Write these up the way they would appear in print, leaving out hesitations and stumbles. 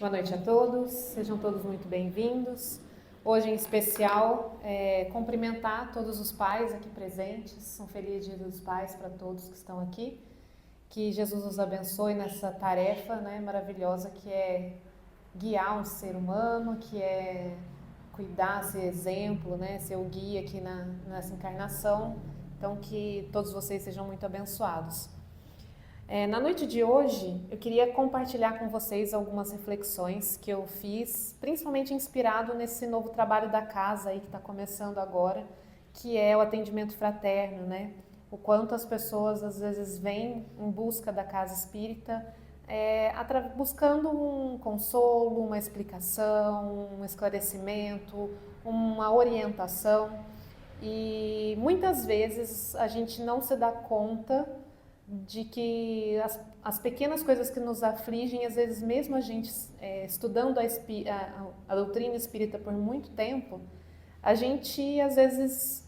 Boa noite a todos, sejam todos muito bem-vindos. Hoje, em especial, cumprimentar todos os pais aqui presentes. Um feliz Dia dos Pais para todos que estão aqui. Que Jesus os abençoe nessa tarefa, né, maravilhosa que é guiar um ser humano, que é cuidar, ser exemplo, né, ser o guia aqui nessa encarnação. Então, que todos vocês sejam muito abençoados. Na noite de hoje, eu queria compartilhar com vocês algumas reflexões que eu fiz, principalmente inspirado nesse novo trabalho da casa aí que está começando agora, que é o atendimento fraterno, né? O quanto as pessoas às vezes vêm em busca da casa espírita, buscando um consolo, uma explicação, um esclarecimento, uma orientação. E muitas vezes a gente não se dá conta de que as pequenas coisas que nos afligem, às vezes mesmo a gente estudando a doutrina espírita por muito tempo, a gente às vezes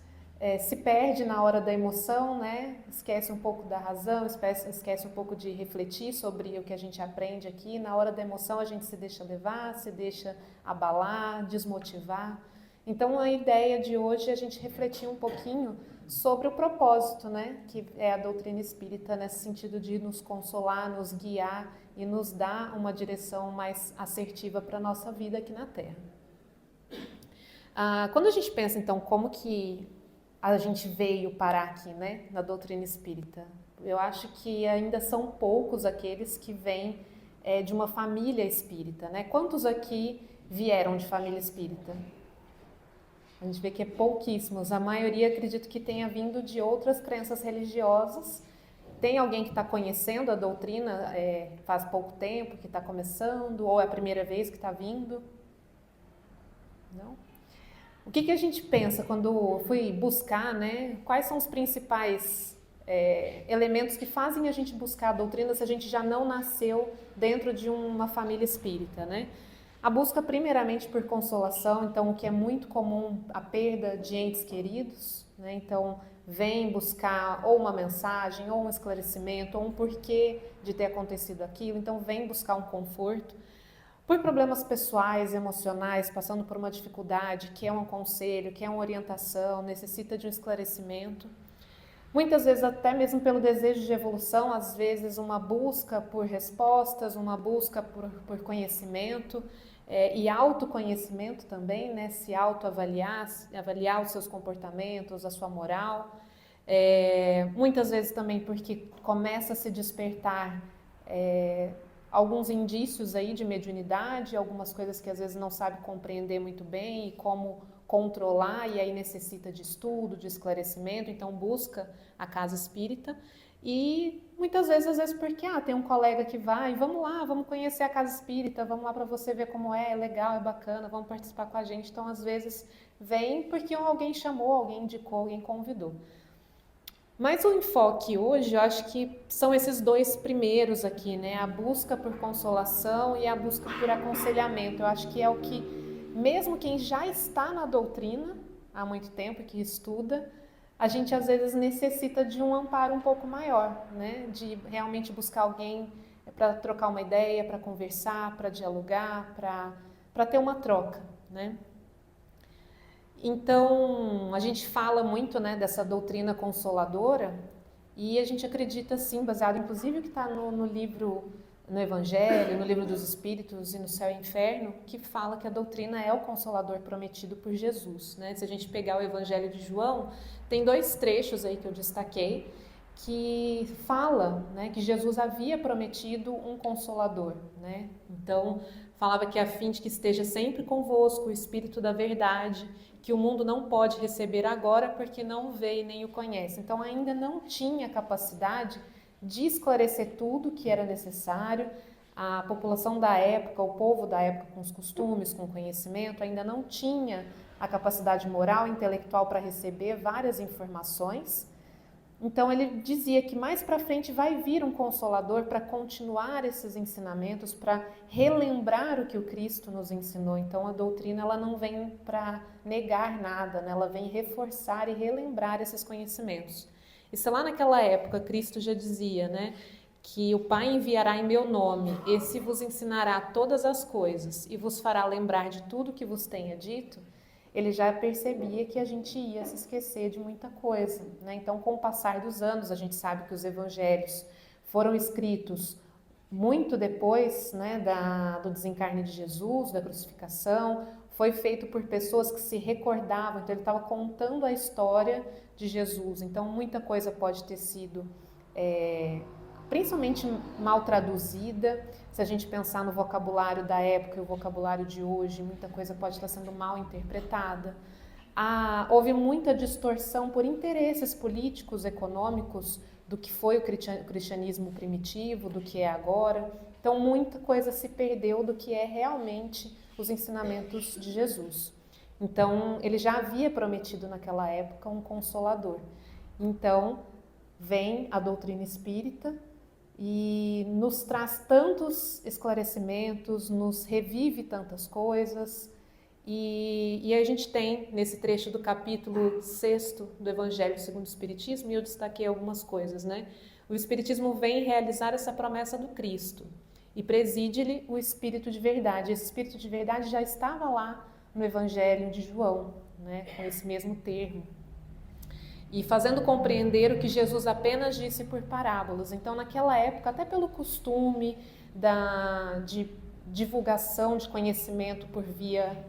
se perde na hora da emoção, né? Esquece um pouco da razão, esquece um pouco de refletir sobre o que a gente aprende aqui. Na hora da emoção a gente se deixa levar, se deixa abalar, desmotivar. Então a ideia de hoje é a gente refletir um pouquinho sobre o propósito, né, que é a doutrina espírita, nesse sentido de nos consolar, nos guiar e nos dar uma direção mais assertiva para a nossa vida aqui na Terra. Quando a gente pensa, então, como que a gente veio parar aqui, né, na doutrina espírita, eu acho que ainda são poucos aqueles que vêm de uma família espírita, né? Quantos aqui vieram de família espírita? A gente vê que é pouquíssimos. A maioria, acredito que tenha vindo de outras crenças religiosas. Tem alguém que está conhecendo a doutrina faz pouco tempo, que está começando, ou é a primeira vez que está vindo? Não? O que a gente pensa quando fui buscar, né? Quais são os principais elementos que fazem a gente buscar a doutrina se a gente já não nasceu dentro de uma família espírita, né? A busca primeiramente por consolação, então o que é muito comum, a perda de entes queridos, né? Então vem buscar ou uma mensagem, ou um esclarecimento, ou um porquê de ter acontecido aquilo, então vem buscar um conforto. Por problemas pessoais, emocionais, passando por uma dificuldade, que é um conselho, que é uma orientação, necessita de um esclarecimento. Muitas vezes até mesmo pelo desejo de evolução, às vezes uma busca por respostas, uma busca por conhecimento e autoconhecimento também, né? Se autoavaliar, avaliar os seus comportamentos, a sua moral. Muitas vezes também porque começa a se despertar alguns indícios aí de mediunidade, algumas coisas que às vezes não sabe compreender muito bem e como controlar, e aí necessita de estudo, de esclarecimento, então busca a casa espírita. E muitas vezes, às vezes porque tem um colega que vai, vamos lá, vamos conhecer a casa espírita, vamos lá para você ver como é legal, é bacana, vamos participar com a gente. Então às vezes vem porque alguém chamou, alguém indicou, alguém convidou. Mas o enfoque hoje, eu acho que são esses dois primeiros aqui, né? A busca por consolação e a busca por aconselhamento. Eu acho que é o que, mesmo quem já está na doutrina há muito tempo, que estuda, a gente às vezes necessita de um amparo um pouco maior, né? De realmente buscar alguém para trocar uma ideia, para conversar, para dialogar, para ter uma troca, né? Então, a gente fala muito, né, dessa doutrina consoladora e a gente acredita, sim, baseado inclusive que está no livro, no Evangelho, no livro dos Espíritos e no Céu e Inferno, que fala que a doutrina é o Consolador prometido por Jesus, né? Se a gente pegar o Evangelho de João, tem dois trechos aí que eu destaquei que fala, né, que Jesus havia prometido um Consolador, né? Então, falava que a fim de que esteja sempre convosco o Espírito da Verdade, que o mundo não pode receber agora porque não o vê e nem o conhece. Então ainda não tinha capacidade de esclarecer tudo que era necessário. A população da época, o povo da época com os costumes, com o conhecimento, ainda não tinha a capacidade moral e intelectual para receber várias informações. Então ele dizia que mais para frente vai vir um Consolador para continuar esses ensinamentos, para relembrar o que o Cristo nos ensinou. Então a doutrina ela não vem para negar nada, né? Ela vem reforçar e relembrar esses conhecimentos. E se lá naquela época Cristo já dizia, né, que o Pai enviará em meu nome, esse vos ensinará todas as coisas e vos fará lembrar de tudo que vos tenha dito, ele já percebia que a gente ia se esquecer de muita coisa, né? Então, com o passar dos anos, a gente sabe que os evangelhos foram escritos muito depois, né, do desencarne de Jesus, da crucificação, foi feito por pessoas que se recordavam, então ele estava contando a história de Jesus, então muita coisa pode ter sido principalmente mal traduzida. Se a gente pensar no vocabulário da época e o vocabulário de hoje, muita coisa pode estar sendo mal interpretada. Houve muita distorção por interesses políticos, econômicos, do que foi o cristianismo primitivo, do que é agora. Então, muita coisa se perdeu do que é realmente os ensinamentos de Jesus. Então, ele já havia prometido naquela época um consolador. Então, vem a doutrina espírita e nos traz tantos esclarecimentos, nos revive tantas coisas. E a gente tem, nesse trecho do capítulo 6º do Evangelho segundo o Espiritismo, e eu destaquei algumas coisas, né? O Espiritismo vem realizar essa promessa do Cristo e preside-lhe o Espírito de Verdade. Esse Espírito de Verdade já estava lá no Evangelho de João, né? Com esse mesmo termo. E fazendo compreender o que Jesus apenas disse por parábolas. Então, naquela época, até pelo costume de divulgação de conhecimento por via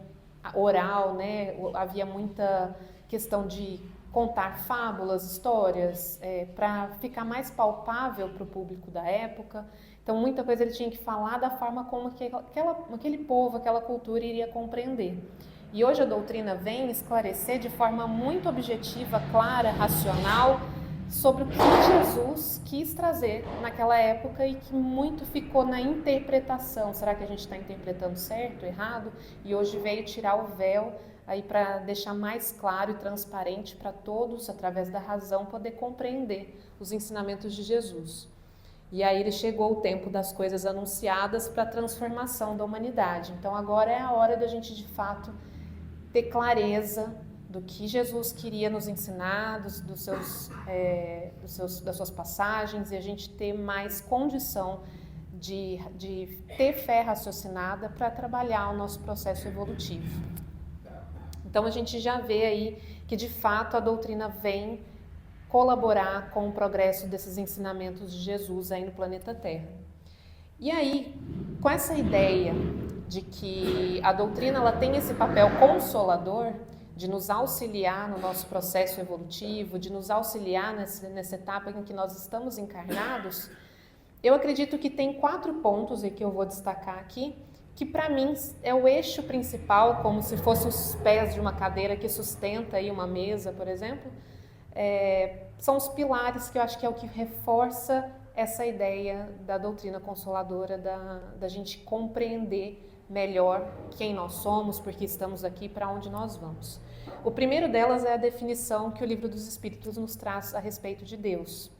oral, né? Havia muita questão de contar fábulas, histórias, para ficar mais palpável para o público da época. Então, muita coisa ele tinha que falar da forma como aquele povo, aquela cultura iria compreender. E hoje a doutrina vem esclarecer de forma muito objetiva, clara, racional, sobre o que Jesus quis trazer naquela época e que muito ficou na interpretação. Será que a gente está interpretando certo, errado? E hoje veio tirar o véu aí para deixar mais claro e transparente para todos, através da razão, poder compreender os ensinamentos de Jesus. E aí ele chegou o tempo das coisas anunciadas para a transformação da humanidade. Então agora é a hora da gente de fato ter clareza do que Jesus queria nos ensinar, das suas passagens, e a gente ter mais condição de ter fé raciocinada para trabalhar o nosso processo evolutivo. Então a gente já vê aí que de fato a doutrina vem colaborar com o progresso desses ensinamentos de Jesus aí no planeta Terra. E aí, com essa ideia de que a doutrina ela tem esse papel consolador, de nos auxiliar no nosso processo evolutivo, de nos auxiliar nessa etapa em que nós estamos encarnados, eu acredito que tem 4 pontos e que eu vou destacar aqui, que para mim é o eixo principal, como se fossem os pés de uma cadeira que sustenta aí uma mesa, por exemplo. São os pilares que eu acho que é o que reforça essa ideia da doutrina consoladora, da gente compreender melhor quem nós somos, porque estamos aqui, para onde nós vamos. O primeiro delas é a definição que o Livro dos Espíritos nos traz a respeito de Deus.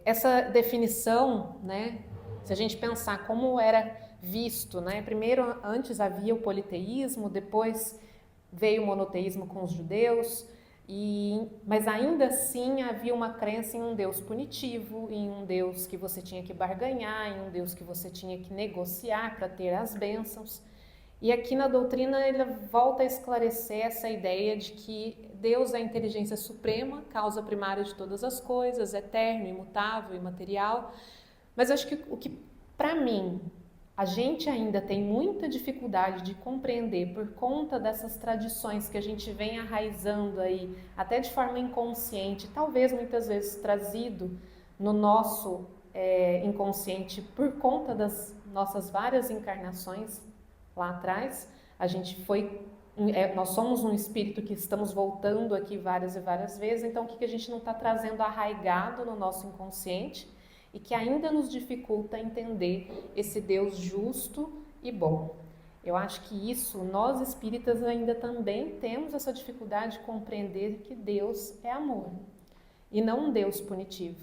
Essa definição, né, se a gente pensar como era visto, né, primeiro, antes havia o politeísmo, depois veio o monoteísmo com os judeus, mas ainda assim havia uma crença em um Deus punitivo, em um Deus que você tinha que barganhar, em um Deus que você tinha que negociar para ter as bênçãos. E aqui na doutrina ele volta a esclarecer essa ideia de que Deus é a inteligência suprema, causa primária de todas as coisas, eterno, imutável, imaterial. Mas acho que o que, para mim, a gente ainda tem muita dificuldade de compreender por conta dessas tradições que a gente vem arraizando aí, até de forma inconsciente, talvez muitas vezes trazido no nosso inconsciente por conta das nossas várias encarnações lá atrás. Nós somos um espírito que estamos voltando aqui várias e várias vezes, então o que a gente não está trazendo arraigado no nosso inconsciente e que ainda nos dificulta entender esse Deus justo e bom. Eu acho que isso, nós espíritas ainda também temos essa dificuldade de compreender que Deus é amor e não um Deus punitivo.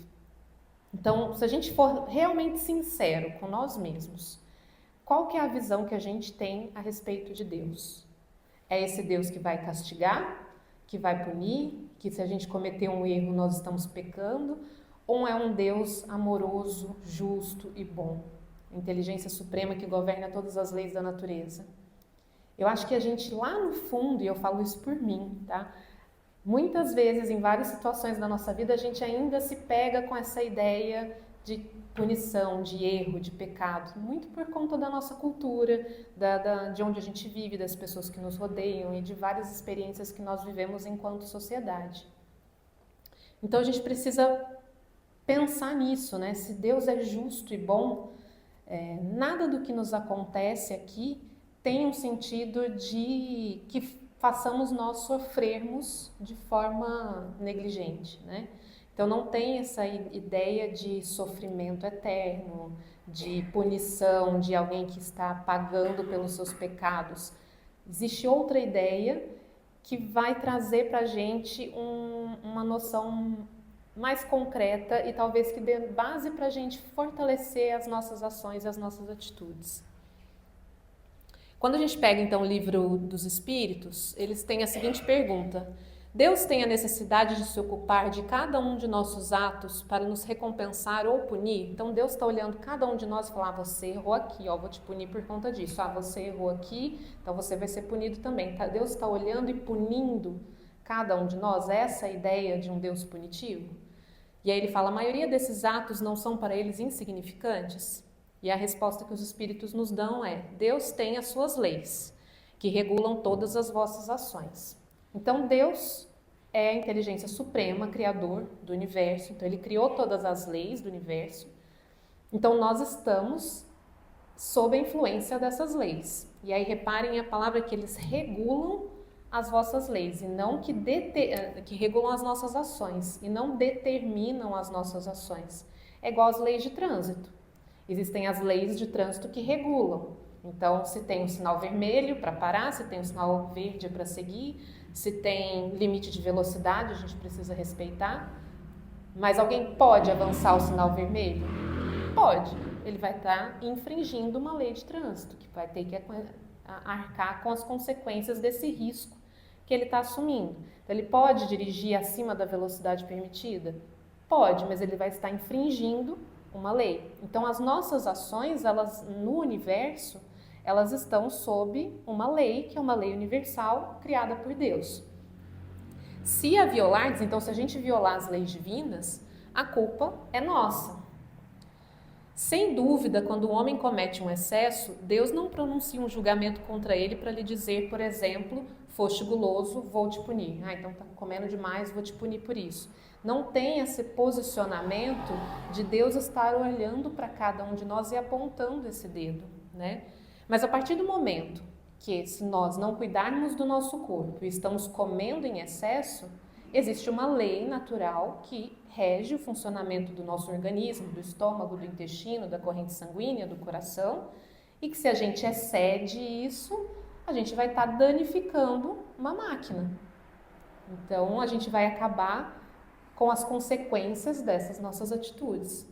Então, se a gente for realmente sincero com nós mesmos, qual que é a visão que a gente tem a respeito de Deus? É esse Deus que vai castigar, que vai punir, que se a gente cometer um erro nós estamos pecando? ou é um Deus amoroso, justo e bom? Inteligência suprema que governa todas as leis da natureza. Eu acho que a gente lá no fundo, e eu falo isso por mim, tá? Muitas vezes, em várias situações da nossa vida, a gente ainda se pega com essa ideia de punição, de erro, de pecado, muito por conta da nossa cultura, de onde a gente vive, das pessoas que nos rodeiam e de várias experiências que nós vivemos enquanto sociedade. Então a gente precisa pensar nisso, né? Se Deus é justo e bom, nada do que nos acontece aqui tem um sentido de que façamos nós sofrermos de forma negligente, né? Então não tem essa ideia de sofrimento eterno, de punição, de alguém que está pagando pelos seus pecados. Existe outra ideia que vai trazer para a gente uma noção mais concreta e talvez que dê base para a gente fortalecer as nossas ações e as nossas atitudes. Quando a gente pega então o livro dos Espíritos, eles têm a seguinte pergunta: Deus tem a necessidade de se ocupar de cada um de nossos atos para nos recompensar ou punir? Então Deus está olhando cada um de nós e fala: você errou aqui, ó, vou te punir por conta disso. Você errou aqui, então você vai ser punido também. Deus está olhando e punindo cada um de nós? Essa é a ideia de um Deus punitivo? E aí ele fala: a maioria desses atos não são para eles insignificantes? E a resposta que os Espíritos nos dão é: Deus tem as suas leis, que regulam todas as vossas ações. Então Deus é a inteligência suprema, criador do universo. Então Ele criou todas as leis do universo. Então nós estamos sob a influência dessas leis. E aí reparem a palavra que eles regulam as vossas leis, e não que regulam as nossas ações, e não determinam as nossas ações. É igual às leis de trânsito. Existem as leis de trânsito que regulam. Então, se tem um sinal vermelho para parar, se tem um sinal verde para seguir, se tem limite de velocidade, a gente precisa respeitar. Mas alguém pode avançar o sinal vermelho? Pode. Ele vai estar infringindo uma lei de trânsito, que vai ter que arcar com as consequências desse risco que ele está assumindo. Então, ele pode dirigir acima da velocidade permitida? Pode, mas ele vai estar infringindo uma lei. Então, as nossas ações, elas no universo, elas estão sob uma lei, que é uma lei universal criada por Deus. Se a violardes, então se a gente violar as leis divinas, a culpa é nossa. Sem dúvida, quando o homem comete um excesso, Deus não pronuncia um julgamento contra ele para lhe dizer, por exemplo, foste guloso, vou te punir. Então tá comendo demais, vou te punir por isso. Não tem esse posicionamento de Deus estar olhando para cada um de nós e apontando esse dedo, né? Mas a partir do momento que, se nós não cuidarmos do nosso corpo e estamos comendo em excesso, existe uma lei natural que rege o funcionamento do nosso organismo, do estômago, do intestino, da corrente sanguínea, do coração, e que se a gente excede isso, a gente vai estar danificando uma máquina. Então, a gente vai acabar com as consequências dessas nossas atitudes.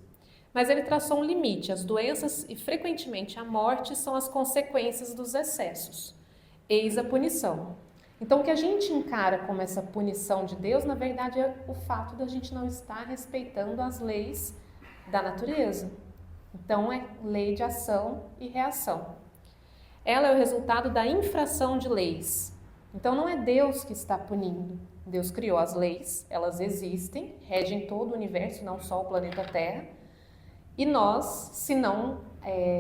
Mas ele traçou um limite: as doenças e frequentemente a morte são as consequências dos excessos. Eis a punição. Então o que a gente encara como essa punição de Deus, na verdade é o fato da gente não estar respeitando as leis da natureza. Então é lei de ação e reação. Ela é o resultado da infração de leis. Então não é Deus que está punindo. Deus criou as leis, elas existem, regem todo o universo, não só o planeta Terra. E nós, se não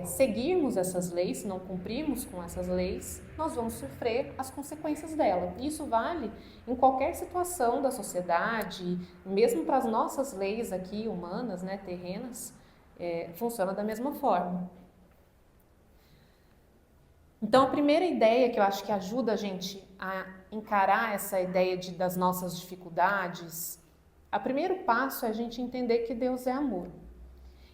seguirmos essas leis, se não cumprirmos com essas leis, nós vamos sofrer as consequências dela. Isso vale em qualquer situação da sociedade, mesmo para as nossas leis aqui humanas, né, terrenas, funciona da mesma forma. Então, a primeira ideia que eu acho que ajuda a gente a encarar essa ideia das nossas dificuldades, o primeiro passo é a gente entender que Deus é amor.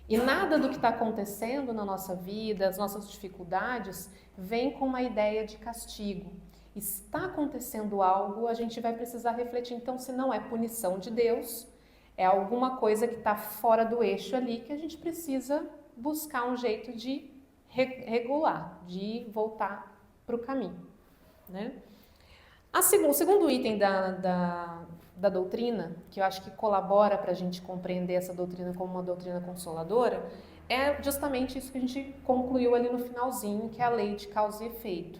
E nada do que está acontecendo na nossa vida, as nossas dificuldades, vem com uma ideia de castigo. E se está acontecendo algo, a gente vai precisar refletir, então, se não é punição de Deus, é alguma coisa que está fora do eixo ali, que a gente precisa buscar um jeito de regular, de voltar para o caminho, né? O segundo item da doutrina, que eu acho que colabora para a gente compreender essa doutrina como uma doutrina consoladora, é justamente isso que a gente concluiu ali no finalzinho, que é a lei de causa e efeito.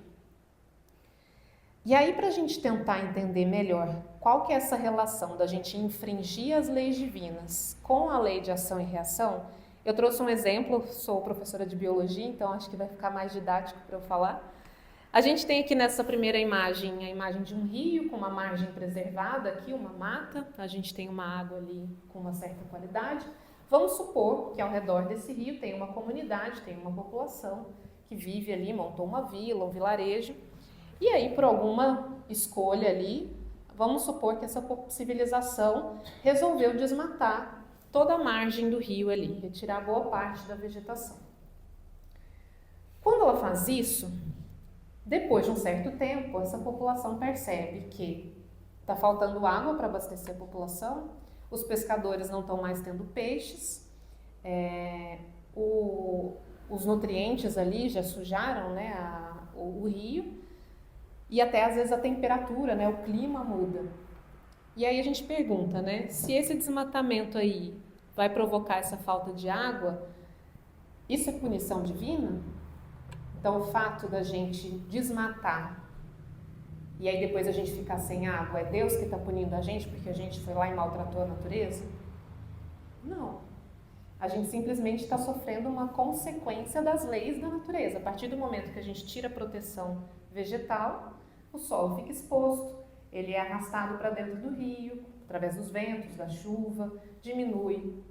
E aí, para a gente tentar entender melhor qual que é essa relação da gente infringir as leis divinas com a lei de ação e reação, eu trouxe um exemplo, sou professora de biologia, então acho que vai ficar mais didático para eu falar. A gente tem aqui nessa primeira imagem, a imagem de um rio com uma margem preservada aqui, uma mata, a gente tem uma água ali com uma certa qualidade. Vamos supor que ao redor desse rio tem uma comunidade, tem uma população que vive ali, montou uma vila, um vilarejo, e aí por alguma escolha ali, vamos supor que essa civilização resolveu desmatar toda a margem do rio ali, retirar boa parte da vegetação. Quando ela faz isso, depois de um certo tempo, essa população percebe que está faltando água para abastecer a população, os pescadores não estão mais tendo peixes, os nutrientes ali já sujaram, né, o rio, e até às vezes a temperatura, né, o clima muda. E aí a gente pergunta, né, se esse desmatamento aí vai provocar essa falta de água, isso é punição divina? Então, o fato da gente desmatar e aí depois a gente ficar sem água, é Deus que está punindo a gente porque a gente foi lá e maltratou a natureza? Não. A gente simplesmente está sofrendo uma consequência das leis da natureza. A partir do momento que a gente tira a proteção vegetal, o solo fica exposto, ele é arrastado para dentro do rio, através dos ventos, da chuva, diminui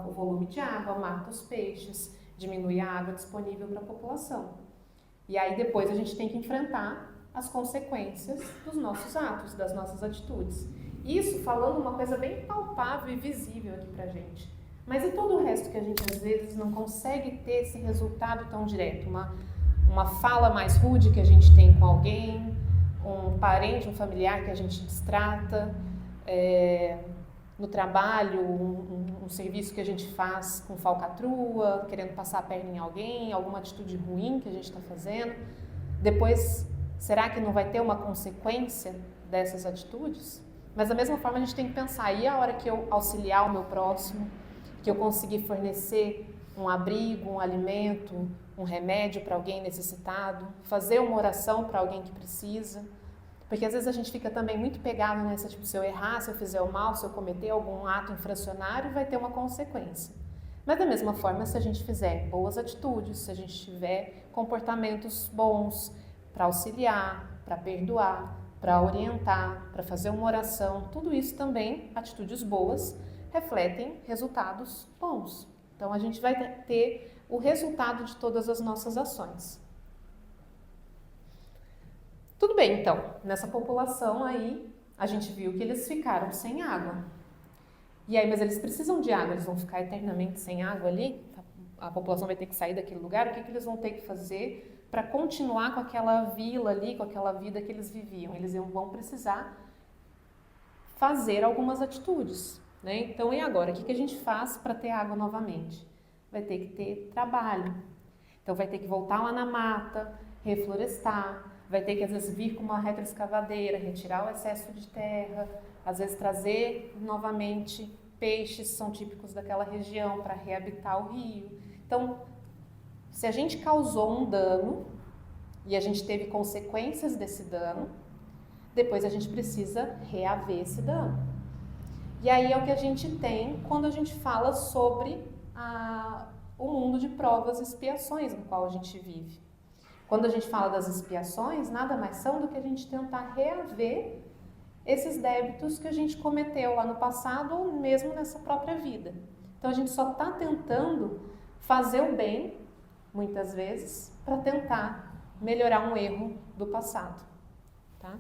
o volume de água, mata os peixes, diminui a água disponível para a população. E aí depois a gente tem que enfrentar as consequências dos nossos atos, das nossas atitudes. Isso falando uma coisa bem palpável e visível aqui pra gente. Mas e todo o resto que a gente às vezes não consegue ter esse resultado tão direto? Uma fala mais rude que a gente tem com alguém, um parente, um familiar que a gente distrata, no trabalho, um serviço que a gente faz com falcatrua, querendo passar a perna em alguém, alguma atitude ruim que a gente está fazendo. Depois, será que não vai ter uma consequência dessas atitudes? Mas da mesma forma a gente tem que pensar, e a hora que eu auxiliar o meu próximo, que eu conseguir fornecer um abrigo, um alimento, um remédio para alguém necessitado, fazer uma oração para alguém que precisa? Porque às vezes a gente fica também muito pegado nessa, tipo, se eu errar, se eu fizer o mal, se eu cometer algum ato infracionário, vai ter uma consequência. Mas da mesma forma, se a gente fizer boas atitudes, se a gente tiver comportamentos bons para auxiliar, para perdoar, para orientar, para fazer uma oração, tudo isso também, atitudes boas, refletem resultados bons. Então a gente vai ter o resultado de todas as nossas ações. Tudo bem, então, nessa população aí, a gente viu que eles ficaram sem água. E aí, mas eles precisam de água, eles vão ficar eternamente sem água ali? A população vai ter que sair daquele lugar? O que eles vão ter que fazer para continuar com aquela vila ali, com aquela vida que eles viviam? Eles vão precisar fazer algumas atitudes, né? Então, e agora? O que a gente faz para ter água novamente? Vai ter que ter trabalho. Então, vai ter que voltar lá na mata, reflorestar, vai ter que às vezes vir com uma retroescavadeira, retirar o excesso de terra, às vezes trazer novamente peixes, são típicos daquela região, para reabitar o rio. Então, se a gente causou um dano e a gente teve consequências desse dano, depois a gente precisa reaver esse dano. E aí é o que a gente tem quando a gente fala sobre o mundo de provas e expiações no qual a gente vive. Quando a gente fala das expiações, nada mais são do que a gente tentar reaver esses débitos que a gente cometeu lá no passado ou mesmo nessa própria vida. Então a gente só está tentando fazer o bem, muitas vezes, para tentar melhorar um erro do passado. Tá?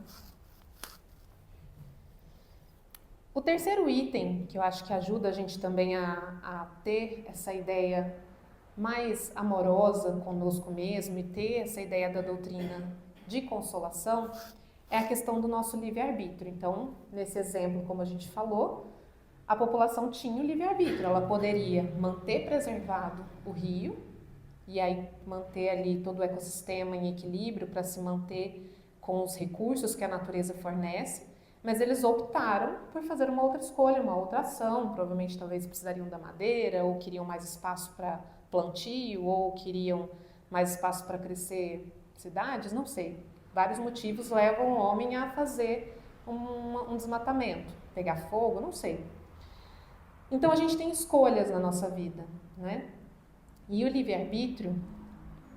O terceiro item, que eu acho que ajuda a gente também a ter essa ideia mais amorosa conosco mesmo e ter essa ideia da doutrina de consolação, é a questão do nosso livre-arbítrio. Então, nesse exemplo, como a gente falou, a população tinha o livre-arbítrio, ela poderia manter preservado o rio e aí manter ali todo o ecossistema em equilíbrio para se manter com os recursos que a natureza fornece, Mas eles optaram por fazer uma outra escolha, uma outra ação. Provavelmente, talvez precisariam da madeira, ou queriam mais espaço para plantio, ou queriam mais espaço para crescer cidades, não sei. Vários motivos levam o homem a fazer um desmatamento, pegar fogo, não sei. Então a gente tem escolhas na nossa vida, né? E o livre-arbítrio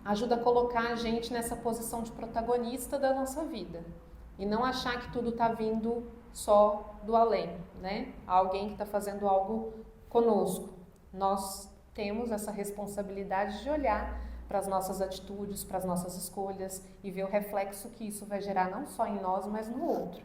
ajuda a colocar a gente nessa posição de protagonista da nossa vida. E não achar que tudo está vindo só do além, né? Alguém que está fazendo algo conosco. Nós temos essa responsabilidade de olhar para as nossas atitudes, para as nossas escolhas e ver o reflexo que isso vai gerar não só em nós, mas no outro.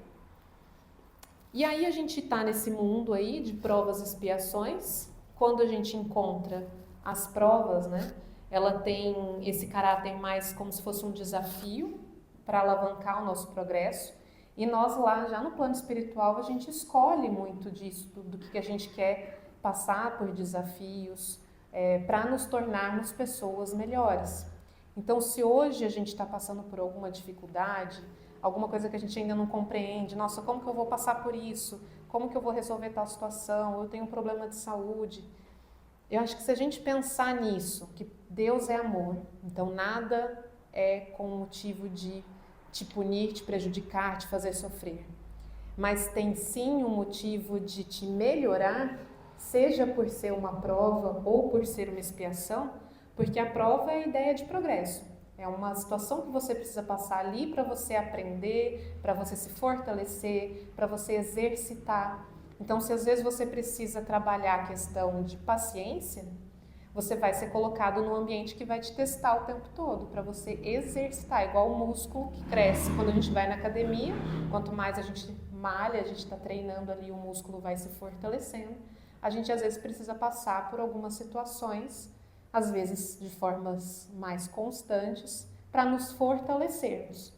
E aí a gente está nesse mundo aí de provas e expiações. Quando a gente encontra as provas, né? Ela tem esse caráter mais como se fosse um desafio para alavancar o nosso progresso. E nós lá, já no plano espiritual, a gente escolhe muito disso, do que a gente quer passar por desafios, para nos tornarmos pessoas melhores. Então, se hoje a gente está passando por alguma dificuldade, alguma coisa que a gente ainda não compreende, nossa, como que eu vou passar por isso? Como que eu vou resolver tal situação? Eu tenho um problema de saúde. Eu acho que se a gente pensar nisso, que Deus é amor, então nada é com o motivo de te punir, te prejudicar, te fazer sofrer. Mas tem sim um motivo de te melhorar, seja por ser uma prova ou por ser uma expiação, porque a prova é a ideia de progresso. É uma situação que você precisa passar ali para você aprender, para você se fortalecer, para você exercitar. Então, se às vezes você precisa trabalhar a questão de paciência, você vai ser colocado num ambiente que vai te testar o tempo todo, para você exercitar, igual o músculo que cresce quando a gente vai na academia. Quanto mais a gente malha, a gente está treinando ali, o músculo vai se fortalecendo. A gente às vezes precisa passar por algumas situações, às vezes de formas mais constantes, para nos fortalecermos.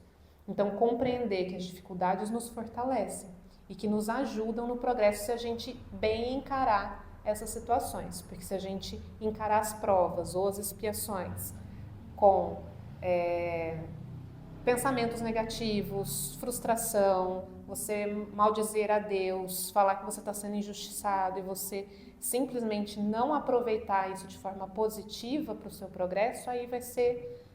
Então, compreender que as dificuldades nos fortalecem e que nos ajudam no progresso se a gente bem encarar essas situações. Porque se a gente encarar as provas ou as expiações com pensamentos negativos, frustração, você maldizer a Deus, falar que você está sendo injustiçado e você simplesmente não aproveitar isso de forma positiva para o seu progresso, aí vai ser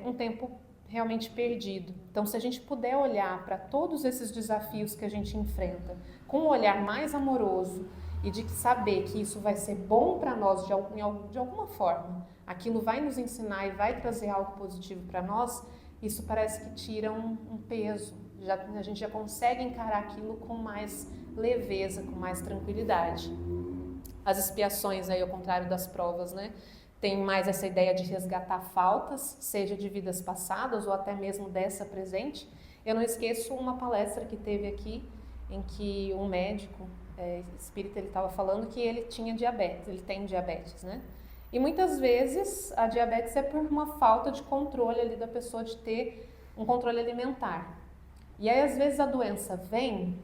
um tempo realmente perdido. Então, se a gente puder olhar para todos esses desafios que a gente enfrenta com um olhar mais amoroso e de saber que isso vai ser bom para nós de alguma forma, aquilo vai nos ensinar e vai trazer algo positivo para nós, isso parece que tira um peso. A gente já consegue encarar aquilo com mais leveza, com mais tranquilidade. As expiações, aí, ao contrário das provas, né? Tem mais essa ideia de resgatar faltas, seja de vidas passadas ou até mesmo dessa presente. Eu não esqueço uma palestra que teve aqui, em que um médico espírita, ele estava falando que ele tinha diabetes, ele tem diabetes, né? E muitas vezes a diabetes é por uma falta de controle ali da pessoa, de ter um controle alimentar. E aí às vezes a doença vem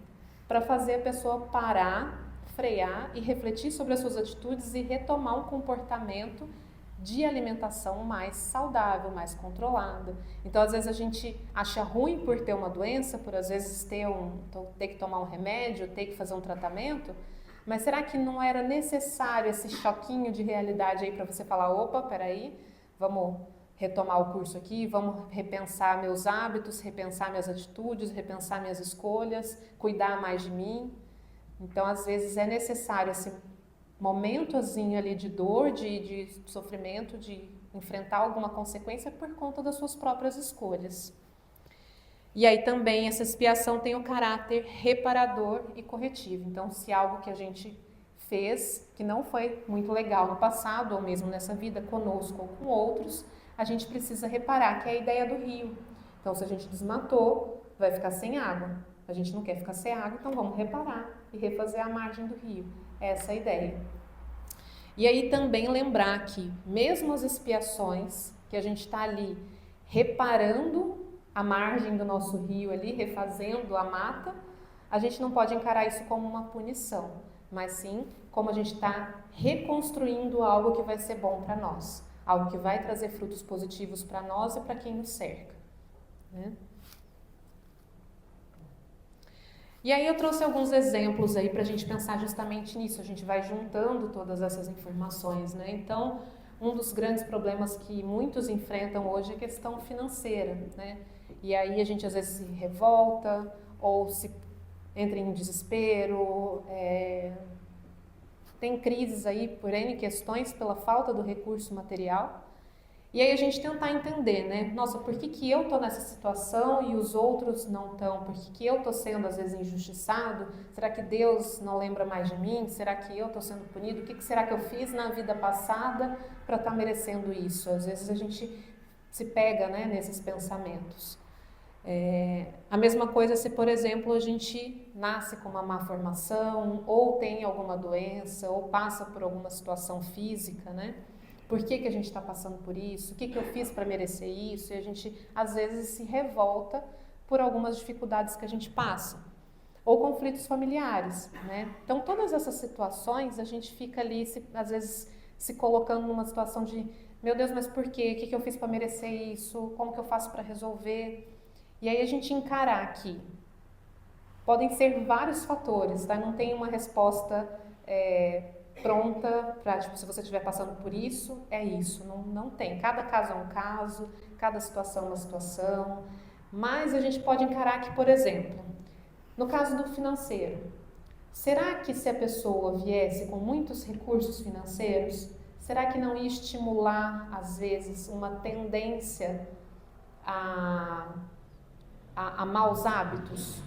para fazer a pessoa parar, frear e refletir sobre as suas atitudes e retomar um comportamento de alimentação mais saudável, mais controlada. Então, às vezes a gente acha ruim por ter uma doença, por às vezes ter que tomar um remédio, ter que fazer um tratamento, mas será que não era necessário esse choquinho de realidade aí para você falar, opa, peraí, vamos retomar o curso aqui, vamos repensar meus hábitos, repensar minhas atitudes, repensar minhas escolhas, cuidar mais de mim. Então, às vezes é necessário esse momentozinho ali de dor, de sofrimento, de enfrentar alguma consequência por conta das suas próprias escolhas. E aí também essa expiação tem o caráter reparador e corretivo. Então, se algo que a gente fez que não foi muito legal no passado, ou mesmo nessa vida conosco ou com outros, a gente precisa reparar, que é a ideia do rio. Então, se a gente desmatou, vai ficar sem água. A gente não quer ficar sem água, então vamos reparar e refazer a margem do rio. Essa é a ideia. E aí também lembrar que mesmo as expiações, que a gente está ali reparando a margem do nosso rio ali, refazendo a mata, a gente não pode encarar isso como uma punição, mas sim como a gente está reconstruindo algo que vai ser bom para nós, algo que vai trazer frutos positivos para nós e para quem nos cerca, né? E aí eu trouxe alguns exemplos aí para a gente pensar justamente nisso, a gente vai juntando todas essas informações, né? Então, um dos grandes problemas que muitos enfrentam hoje é a questão financeira, né? E aí a gente às vezes se revolta ou se entra em desespero, tem crises aí por N questões pela falta do recurso material. E aí a gente tentar entender, né? Nossa, por que eu tô nessa situação e os outros não estão? Por que eu tô sendo às vezes injustiçado? Será que Deus não lembra mais de mim? Será que eu tô sendo punido? O que será que eu fiz na vida passada para estar merecendo isso? Às vezes a gente se pega, né, nesses pensamentos. A mesma coisa se, por exemplo, a gente nasce com uma má formação, ou tem alguma doença, ou passa por alguma situação física, né? Por que a gente está passando por isso? O que eu fiz para merecer isso? E a gente, às vezes, se revolta por algumas dificuldades que a gente passa. Ou conflitos familiares, né? Então, todas essas situações, a gente fica ali, às vezes, se colocando numa situação de meu Deus, mas por quê? O que eu fiz para merecer isso? Como que eu faço para resolver? E aí a gente encarar que podem ser vários fatores, tá? Não tem uma resposta pronta para, tipo, se você estiver passando por isso, é isso. Não tem. Cada caso é um caso, cada situação é uma situação. Mas a gente pode encarar que, por exemplo, no caso do financeiro, será que se a pessoa viesse com muitos recursos financeiros, será que não ia estimular, às vezes, uma tendência a maus hábitos,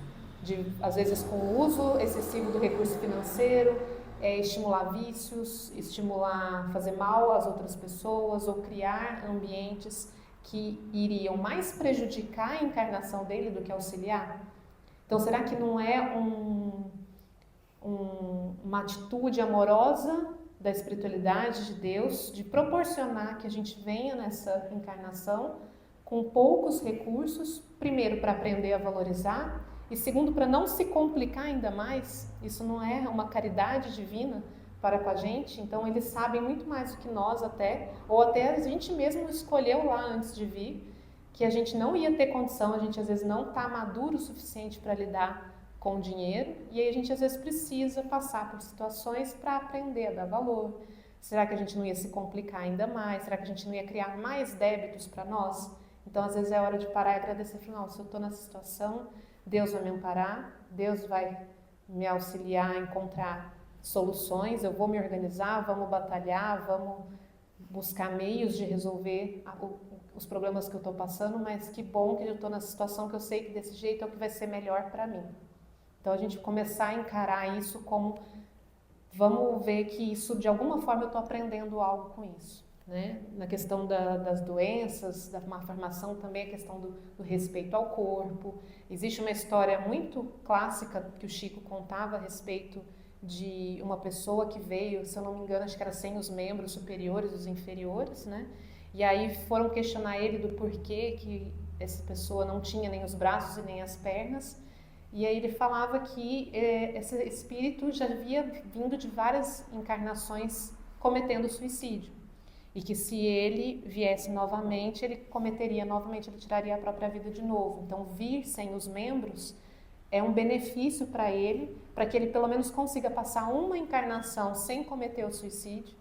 às vezes com o uso excessivo do recurso financeiro, estimular vícios, estimular fazer mal às outras pessoas ou criar ambientes que iriam mais prejudicar a encarnação dele do que auxiliar? Então, será que não é uma atitude amorosa da espiritualidade de Deus de proporcionar que a gente venha nessa encarnação com poucos recursos, primeiro para aprender a valorizar e segundo para não se complicar ainda mais? Isso não é uma caridade divina para com a gente? Então eles sabem muito mais do que nós até, ou até a gente mesmo escolheu lá antes de vir, que a gente não ia ter condição, a gente às vezes não está maduro o suficiente para lidar com o dinheiro, e aí a gente às vezes precisa passar por situações para aprender a dar valor. Será que a gente não ia se complicar ainda mais? Será que a gente não ia criar mais débitos para nós? Então, às vezes é hora de parar e agradecer, afinal, se eu estou nessa situação, Deus vai me amparar, Deus vai me auxiliar a encontrar soluções, eu vou me organizar, vamos batalhar, vamos buscar meios de resolver os problemas que eu estou passando, mas que bom que eu estou nessa situação, que eu sei que desse jeito é o que vai ser melhor para mim. Então, a gente começar a encarar isso como, vamos ver que isso, de alguma forma, eu estou aprendendo algo com isso. Né? Na questão das doenças, da má formação, também a questão do respeito ao corpo. Existe uma história muito clássica que o Chico contava a respeito de uma pessoa que veio, se eu não me engano, acho que era sem os membros superiores, os inferiores, né? E aí foram questionar ele do porquê que essa pessoa não tinha nem os braços e nem as pernas. E aí ele falava que esse espírito já havia vindo de várias encarnações cometendo suicídio. E que se ele viesse novamente, ele cometeria novamente, ele tiraria a própria vida de novo. Então, vir sem os membros é um benefício para ele, para que ele pelo menos consiga passar uma encarnação sem cometer o suicídio,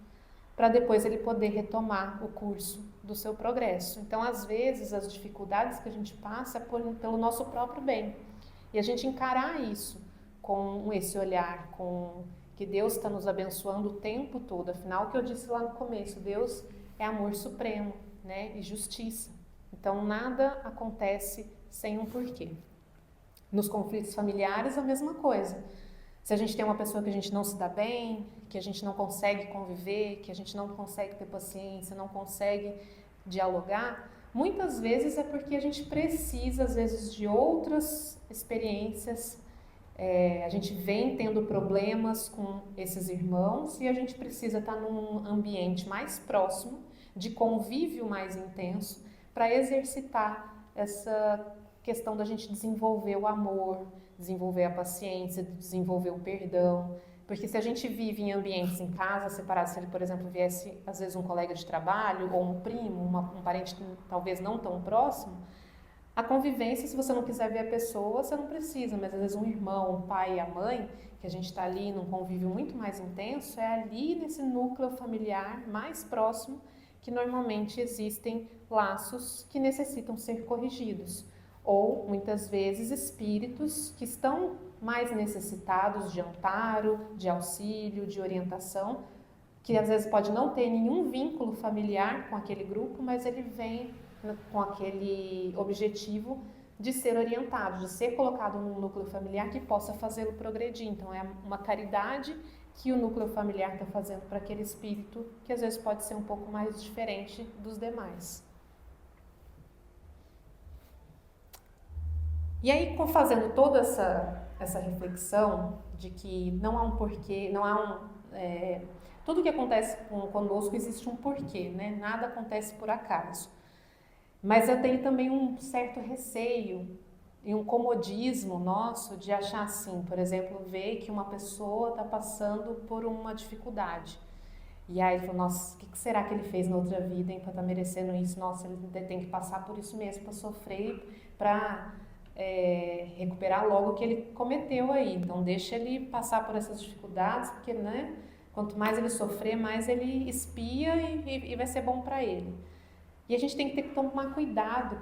para depois ele poder retomar o curso do seu progresso. Então, às vezes, as dificuldades que a gente passa é pelo nosso próprio bem. E a gente encarar isso com esse olhar, com que Deus está nos abençoando o tempo todo. Afinal, o que eu disse lá no começo, Deus é amor supremo, né? E justiça. Então, nada acontece sem um porquê. Nos conflitos familiares, a mesma coisa. Se a gente tem uma pessoa que a gente não se dá bem, que a gente não consegue conviver, que a gente não consegue ter paciência, não consegue dialogar, muitas vezes é porque a gente precisa, às vezes, de outras experiências. A gente vem tendo problemas com esses irmãos e a gente precisa estar num ambiente mais próximo, de convívio mais intenso, para exercitar essa questão da gente desenvolver o amor, desenvolver a paciência, desenvolver o perdão. Porque se a gente vive em ambientes em casa separados, se ele, por exemplo, viesse às vezes um colega de trabalho ou um primo, um parente talvez não tão próximo, A convivência, se você não quiser ver a pessoa, você não precisa, mas às vezes um irmão, o pai e a mãe, que a gente está ali num convívio muito mais intenso, é ali nesse núcleo familiar mais próximo que normalmente existem laços que necessitam ser corrigidos. Ou, muitas vezes, espíritos que estão mais necessitados de amparo, de auxílio, de orientação, que às vezes pode não ter nenhum vínculo familiar com aquele grupo, mas ele vem com aquele objetivo de ser orientado, de ser colocado num núcleo familiar que possa fazê-lo progredir. Então é uma caridade que o núcleo familiar está fazendo para aquele espírito, que às vezes pode ser um pouco mais diferente dos demais. E aí, fazendo toda essa reflexão de que não há um porquê, não há tudo que acontece conosco existe um porquê, né? Nada acontece por acaso. Mas eu tenho também um certo receio e um comodismo nosso de achar assim, por exemplo, ver que uma pessoa está passando por uma dificuldade. E aí ele falou, nossa, o que será que ele fez na outra vida para estar merecendo isso? Nossa, ele tem que passar por isso mesmo para sofrer, para recuperar logo o que ele cometeu aí. Então deixa ele passar por essas dificuldades, porque, né, quanto mais ele sofrer, mais ele espia e vai ser bom para ele. E a gente tem que ter que tomar cuidado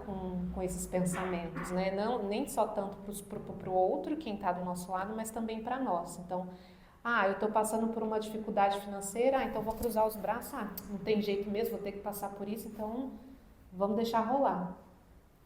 com esses pensamentos, né? Não, nem só tanto para o outro, quem está do nosso lado, mas também para nós. Então, eu estou passando por uma dificuldade financeira, então vou cruzar os braços, não tem jeito mesmo, vou ter que passar por isso, então vamos deixar rolar.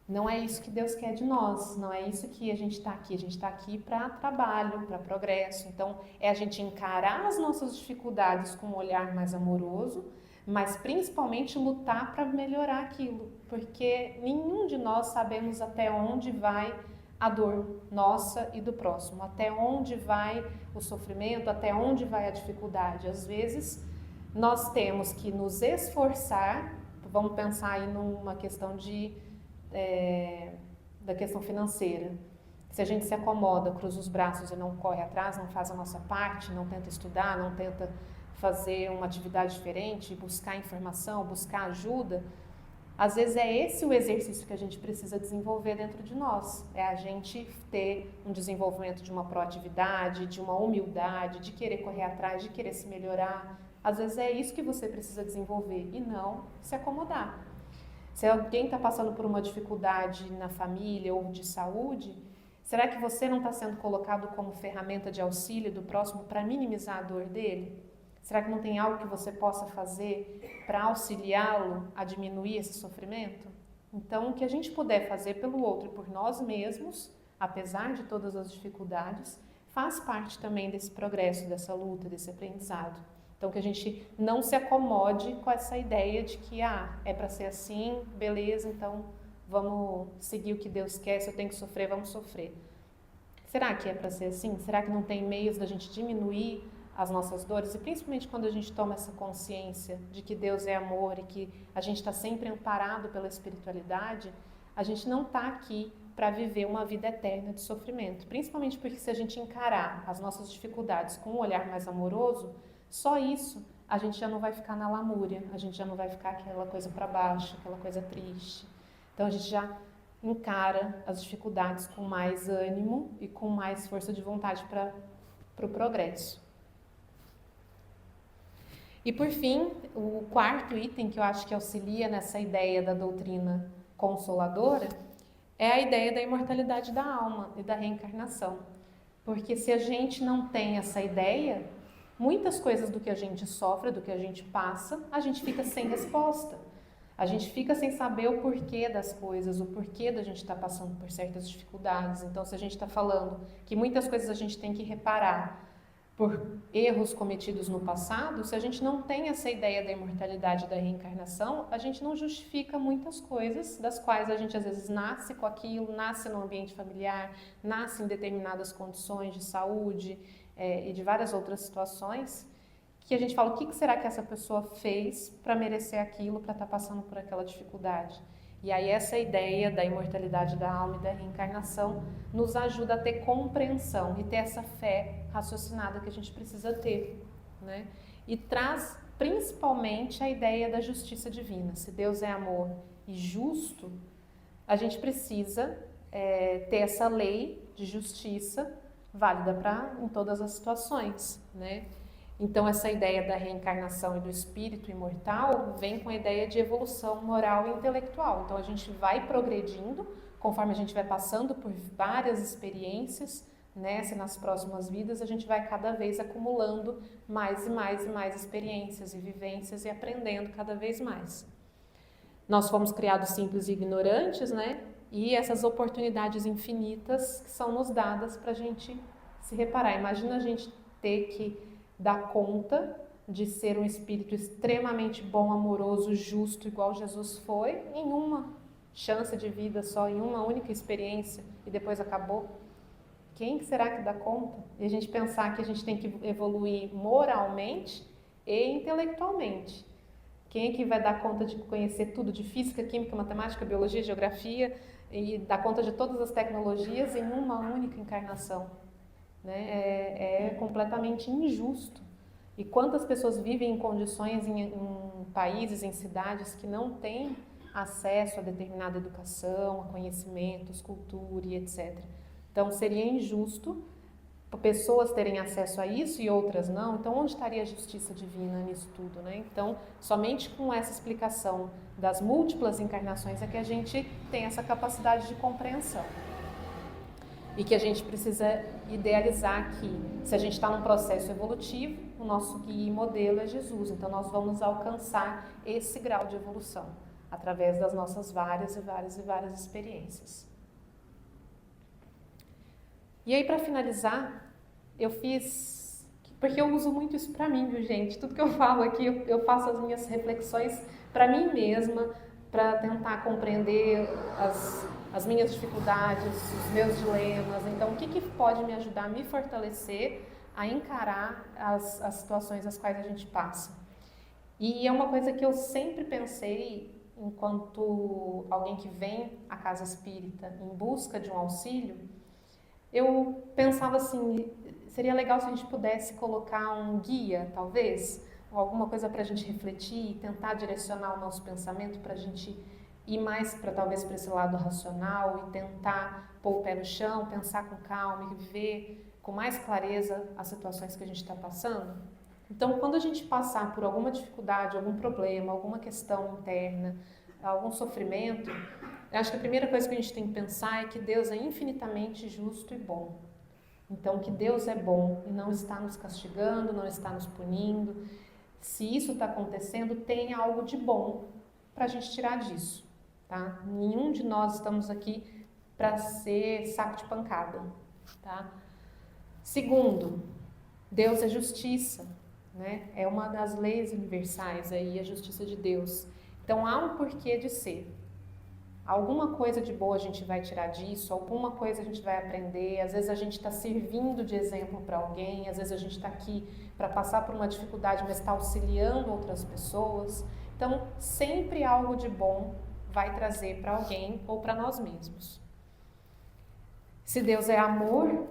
Não é isso que Deus quer de nós, não é isso que a gente está aqui para trabalho, para progresso. Então, é a gente encarar as nossas dificuldades com um olhar mais amoroso, mas principalmente lutar para melhorar aquilo, porque nenhum de nós sabemos até onde vai a dor nossa e do próximo, até onde vai o sofrimento, até onde vai a dificuldade. Às vezes, nós temos que nos esforçar, vamos pensar aí numa questão da questão financeira. Se a gente se acomoda, cruza os braços e não corre atrás, não faz a nossa parte, não tenta estudar, não tenta fazer uma atividade diferente, buscar informação, buscar ajuda, às vezes é esse o exercício que a gente precisa desenvolver dentro de nós. É a gente ter um desenvolvimento de uma proatividade, de uma humildade, de querer correr atrás, de querer se melhorar. Às vezes é isso que você precisa desenvolver e não se acomodar. Se alguém está passando por uma dificuldade na família ou de saúde, será que você não está sendo colocado como ferramenta de auxílio do próximo para minimizar a dor dele? Será que não tem algo que você possa fazer para auxiliá-lo a diminuir esse sofrimento? Então, o que a gente puder fazer pelo outro e por nós mesmos, apesar de todas as dificuldades, faz parte também desse progresso, dessa luta, desse aprendizado. Então, que a gente não se acomode com essa ideia de que, é para ser assim, beleza, então vamos seguir o que Deus quer, se eu tenho que sofrer, vamos sofrer. Será que é para ser assim? Será que não tem meios da gente diminuir as nossas dores? E principalmente quando a gente toma essa consciência de que Deus é amor e que a gente está sempre amparado pela espiritualidade, a gente não está aqui para viver uma vida eterna de sofrimento. Principalmente porque se a gente encarar as nossas dificuldades com um olhar mais amoroso, só isso a gente já não vai ficar na lamúria, a gente já não vai ficar aquela coisa para baixo, aquela coisa triste. Então a gente já encara as dificuldades com mais ânimo e com mais força de vontade para o progresso. E por fim, o quarto item que eu acho que auxilia nessa ideia da doutrina consoladora é a ideia da imortalidade da alma e da reencarnação. Porque se a gente não tem essa ideia, muitas coisas do que a gente sofre, do que a gente passa, a gente fica sem resposta. A gente fica sem saber o porquê das coisas, o porquê da gente estar passando por certas dificuldades. Então, se a gente está falando que muitas coisas a gente tem que reparar por erros cometidos no passado, se a gente não tem essa ideia da imortalidade da reencarnação, a gente não justifica muitas coisas das quais a gente às vezes nasce com aquilo, nasce no ambiente familiar, nasce em determinadas condições de saúde e de várias outras situações, que a gente fala, o que será que essa pessoa fez para merecer aquilo, para estar passando por aquela dificuldade? E aí essa ideia da imortalidade da alma e da reencarnação nos ajuda a ter compreensão e ter essa fé raciocinada que a gente precisa ter, né? E traz principalmente a ideia da justiça divina. Se Deus é amor e justo, a gente precisa ter essa lei de justiça válida em todas as situações, né? Então, essa ideia da reencarnação e do espírito imortal vem com a ideia de evolução moral e intelectual. Então, a gente vai progredindo conforme a gente vai passando por várias experiências, né? Se nas próximas vidas a gente vai cada vez acumulando mais e mais e mais experiências e vivências e aprendendo cada vez mais. Nós fomos criados simples e ignorantes, né? E essas oportunidades infinitas que são nos dadas para a gente se reparar. Imagina a gente ter que dar conta de ser um espírito extremamente bom, amoroso, justo, igual Jesus foi, em uma chance de vida só, em uma única experiência, e depois acabou. Quem será que dá conta? E a gente pensar que a gente tem que evoluir moralmente e intelectualmente. Quem é que vai dar conta de conhecer tudo de física, química, matemática, biologia, geografia e dar conta de todas as tecnologias em uma única encarnação? Né? É completamente injusto. E quantas pessoas vivem em condições, em países, em cidades que não têm acesso a determinada educação, a conhecimentos, cultura e etc. Então, seria injusto pessoas terem acesso a isso e outras não. Então, onde estaria a justiça divina nisso tudo, né? Então, somente com essa explicação das múltiplas encarnações é que a gente tem essa capacidade de compreensão. E que a gente precisa idealizar que, se a gente está num processo evolutivo, o nosso guia e modelo é Jesus. Então, nós vamos alcançar esse grau de evolução através das nossas várias experiências. E aí, para finalizar, eu fiz, porque eu uso muito isso para mim, viu, gente? Tudo que eu falo aqui, eu faço as minhas reflexões para mim mesma, para tentar compreender as minhas dificuldades, os meus dilemas. Então, o que pode me ajudar a me fortalecer, a encarar as situações às quais a gente passa? E é uma coisa que eu sempre pensei, enquanto alguém que vem à casa espírita em busca de um auxílio, eu pensava assim, seria legal se a gente pudesse colocar um guia, talvez, ou alguma coisa para a gente refletir, tentar direcionar o nosso pensamento para a gente ir mais talvez para esse lado racional e tentar pôr o pé no chão, pensar com calma e ver com mais clareza as situações que a gente está passando. Então, quando a gente passar por alguma dificuldade, algum problema, alguma questão interna, algum sofrimento, eu acho que a primeira coisa que a gente tem que pensar é que Deus é infinitamente justo e bom. Então, que Deus é bom e não está nos castigando, não está nos punindo. Se isso está acontecendo, tem algo de bom para a gente tirar disso, tá? Nenhum de nós estamos aqui para ser saco de pancada, tá? Segundo, Deus é justiça, né? É uma das leis universais aí, a justiça de Deus. Então, há um porquê de ser. Alguma coisa de boa a gente vai tirar disso, alguma coisa a gente vai aprender. Às vezes a gente está servindo de exemplo para alguém, às vezes a gente está aqui para passar por uma dificuldade, mas está auxiliando outras pessoas. Então, sempre algo de bom vai trazer para alguém ou para nós mesmos. Se Deus é amor,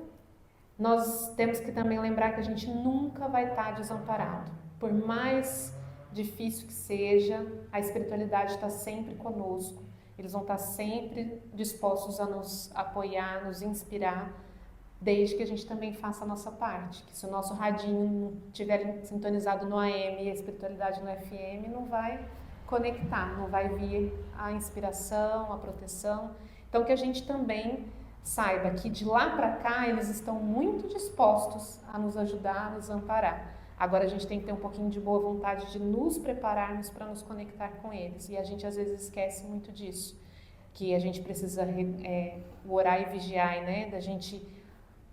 nós temos que também lembrar que a gente nunca vai estar desamparado. Por mais difícil que seja, a espiritualidade está sempre conosco. Eles vão estar sempre dispostos a nos apoiar, nos inspirar, desde que a gente também faça a nossa parte. Que se o nosso radinho estiver sintonizado no AM e a espiritualidade no FM, não vai conectar, não vai vir a inspiração, a proteção. Então, que a gente também saiba que de lá para cá eles estão muito dispostos a nos ajudar, a nos amparar. Agora a gente tem que ter um pouquinho de boa vontade de nos prepararmos para nos conectar com eles. E a gente às vezes esquece muito disso. Que a gente precisa orar e vigiar, né? Da gente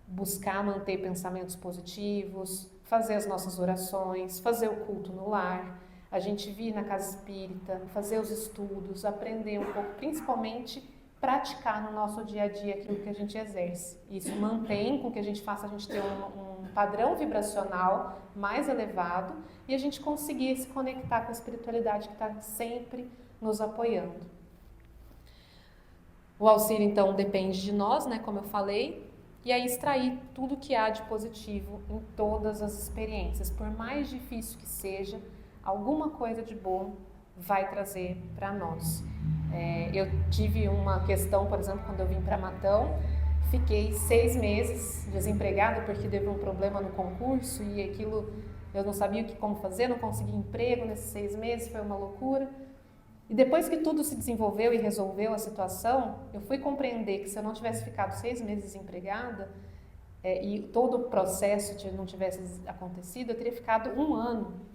buscar manter pensamentos positivos, fazer as nossas orações, fazer o culto no lar, a gente vir na casa espírita, fazer os estudos, aprender um pouco, principalmente praticar no nosso dia a dia aquilo que a gente exerce. Isso mantém com que a gente faça a gente ter um padrão vibracional mais elevado e a gente conseguir se conectar com a espiritualidade que está sempre nos apoiando. O auxílio, então, depende de nós, né, como eu falei, e aí extrair tudo que há de positivo em todas as experiências. Por mais difícil que seja, alguma coisa de bom vai trazer para nós. Eu tive uma questão, por exemplo, quando eu vim para Matão, fiquei 6 meses desempregada porque teve um problema no concurso e aquilo eu não sabia como fazer, não consegui emprego nesses 6 meses, foi uma loucura. E depois que tudo se desenvolveu e resolveu a situação, eu fui compreender que se eu não tivesse ficado 6 meses desempregada e todo o processo não tivesse acontecido, eu teria ficado 1 ano.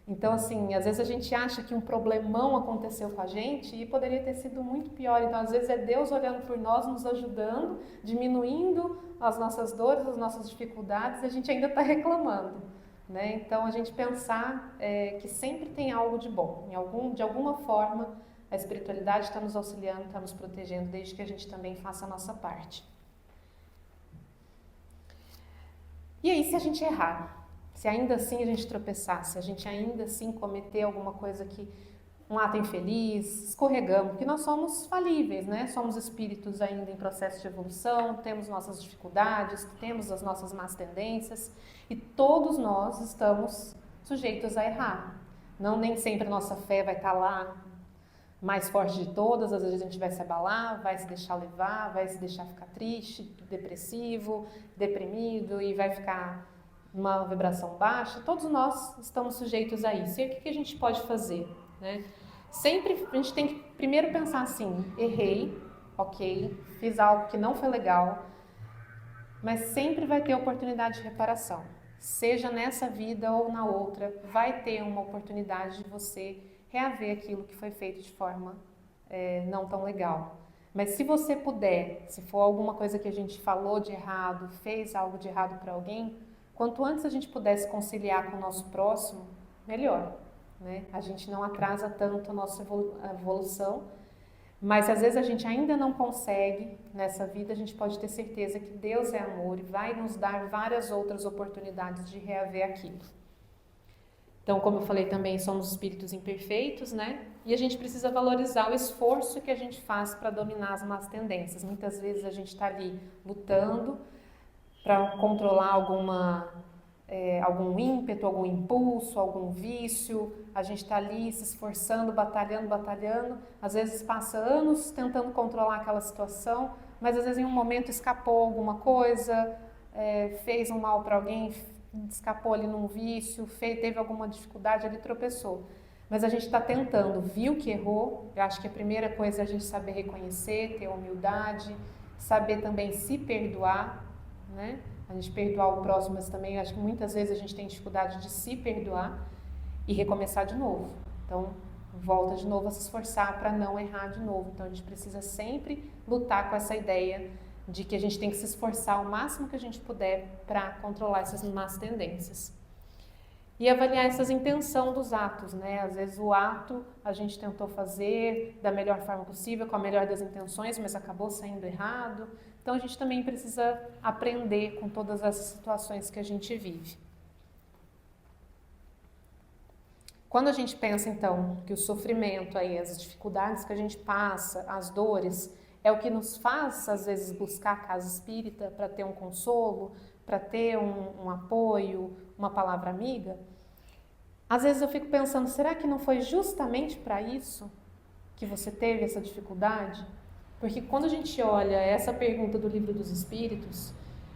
Então, assim, às vezes a gente acha que um problemão aconteceu com a gente e poderia ter sido muito pior. Então, às vezes é Deus olhando por nós, nos ajudando, diminuindo as nossas dores, as nossas dificuldades, e a gente ainda está reclamando, né? Então, a gente pensar que sempre tem algo de bom. De alguma forma, a espiritualidade está nos auxiliando, está nos protegendo, desde que a gente também faça a nossa parte. E aí, se a gente errar? Se ainda assim a gente tropeçar, se a gente ainda assim cometer alguma coisa um ato infeliz, escorregamos, porque nós somos falíveis, né? Somos espíritos ainda em processo de evolução, temos nossas dificuldades, temos as nossas más tendências e todos nós estamos sujeitos a errar. Nem sempre a nossa fé vai estar lá mais forte de todas, às vezes a gente vai se abalar, vai se deixar levar, vai se deixar ficar triste, depressivo, deprimido e vai ficar uma vibração baixa. Todos nós estamos sujeitos a isso. E o que a gente pode fazer, né? Sempre a gente tem que primeiro pensar assim: errei, ok, fiz algo que não foi legal, mas sempre vai ter oportunidade de reparação. Seja nessa vida ou na outra, vai ter uma oportunidade de você reaver aquilo que foi feito de forma não tão legal. Mas se você puder, se for alguma coisa que a gente falou de errado, fez algo de errado para alguém, quanto antes a gente pudesse conciliar com o nosso próximo, melhor, né? A gente não atrasa tanto a nossa evolução, mas às vezes a gente ainda não consegue nessa vida, a gente pode ter certeza que Deus é amor e vai nos dar várias outras oportunidades de reaver aquilo. Então, como eu falei também, somos espíritos imperfeitos, né? E a gente precisa valorizar o esforço que a gente faz para dominar as más tendências. Muitas vezes a gente está ali lutando para controlar algum ímpeto, algum impulso, algum vício. A gente está ali se esforçando, batalhando. Às vezes passa anos tentando controlar aquela situação, mas às vezes em um momento escapou alguma coisa, fez um mal para alguém, escapou ali num vício, teve alguma dificuldade ali, tropeçou. Mas a gente está tentando, viu que errou. Eu acho que a primeira coisa é a gente saber reconhecer, ter humildade, saber também se perdoar, né? A gente perdoar o próximo, mas também acho que muitas vezes a gente tem dificuldade de se perdoar e recomeçar de novo. Então, volta de novo a se esforçar para não errar de novo. Então, a gente precisa sempre lutar com essa ideia de que a gente tem que se esforçar o máximo que a gente puder para controlar essas más tendências. E avaliar essas intenções dos atos, né? Às vezes o ato a gente tentou fazer da melhor forma possível, com a melhor das intenções, mas acabou saindo errado. Então a gente também precisa aprender com todas essas situações que a gente vive. Quando a gente pensa então que o sofrimento, aí, as dificuldades que a gente passa, as dores, é o que nos faz às vezes buscar a casa espírita para ter um consolo, para ter um apoio, uma palavra amiga, às vezes eu fico pensando, será que não foi justamente para isso que você teve essa dificuldade? Porque quando a gente olha essa pergunta do Livro dos Espíritos,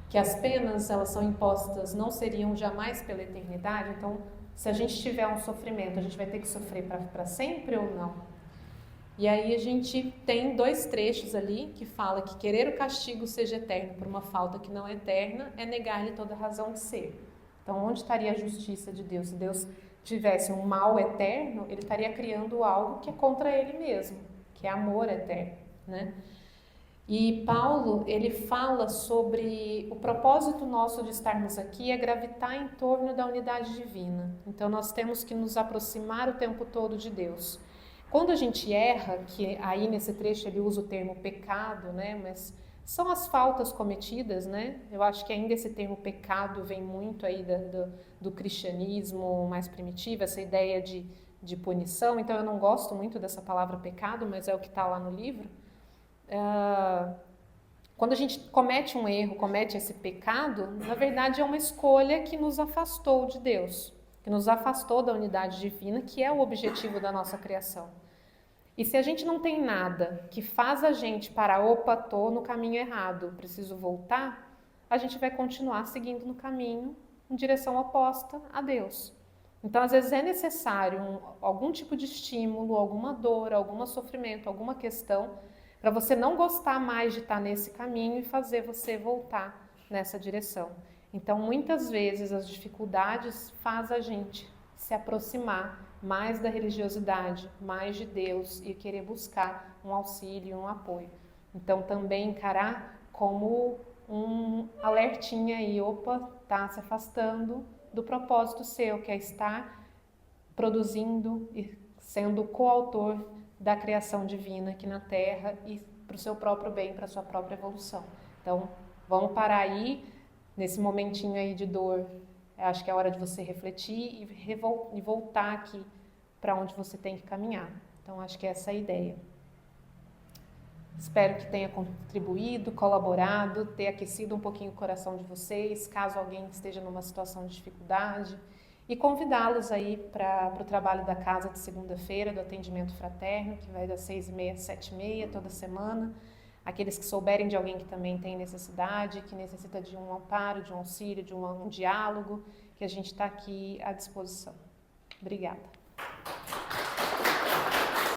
que as penas elas são impostas, não seriam jamais pela eternidade, então se a gente tiver um sofrimento, a gente vai ter que sofrer para sempre ou não? E aí a gente tem 2 trechos ali que fala que querer o castigo seja eterno por uma falta que não é eterna é negar-lhe toda razão de ser. Então onde estaria a justiça de Deus? Se Deus tivesse um mal eterno, ele estaria criando algo que é contra ele mesmo, que é amor eterno, né? E Paulo, ele fala sobre o propósito nosso de estarmos aqui é gravitar em torno da unidade divina. Então nós temos que nos aproximar o tempo todo de Deus. Quando a gente erra, que aí nesse trecho ele usa o termo pecado, né? Mas são as faltas cometidas, né? Eu acho que ainda esse termo pecado vem muito aí do cristianismo mais primitivo, essa ideia de punição. Então eu não gosto muito dessa palavra pecado, mas é o que está lá no livro. Quando a gente comete um erro, comete esse pecado, na verdade é uma escolha que nos afastou de Deus, que nos afastou da unidade divina, que é o objetivo da nossa criação. E se a gente não tem nada que faz a gente parar, opa, tô no caminho errado, preciso voltar, a gente vai continuar seguindo no caminho em direção oposta a Deus. Então, às vezes é necessário algum tipo de estímulo, alguma dor, algum sofrimento, alguma questão, para você não gostar mais de estar nesse caminho e fazer você voltar nessa direção. Então, muitas vezes as dificuldades fazem a gente se aproximar mais da religiosidade, mais de Deus e querer buscar um auxílio, um apoio. Então, também encarar como um alertinha aí, opa, tá se afastando do propósito seu, que é estar produzindo e sendo coautor da criação divina aqui na Terra e para o seu próprio bem, para a sua própria evolução. Então, vamos parar aí, nesse momentinho aí de dor, acho que é hora de você refletir e voltar aqui para onde você tem que caminhar. Então, acho que essa é a ideia. Espero que tenha contribuído, colaborado, ter aquecido um pouquinho o coração de vocês, caso alguém esteja numa situação de dificuldade, e convidá-los aí para o trabalho da casa de segunda-feira, do atendimento fraterno, que vai das 6h30 às 7h30, toda semana. Aqueles que souberem de alguém que também tem necessidade, que necessita de um amparo, de um auxílio, de um diálogo, que a gente está aqui à disposição. Obrigada.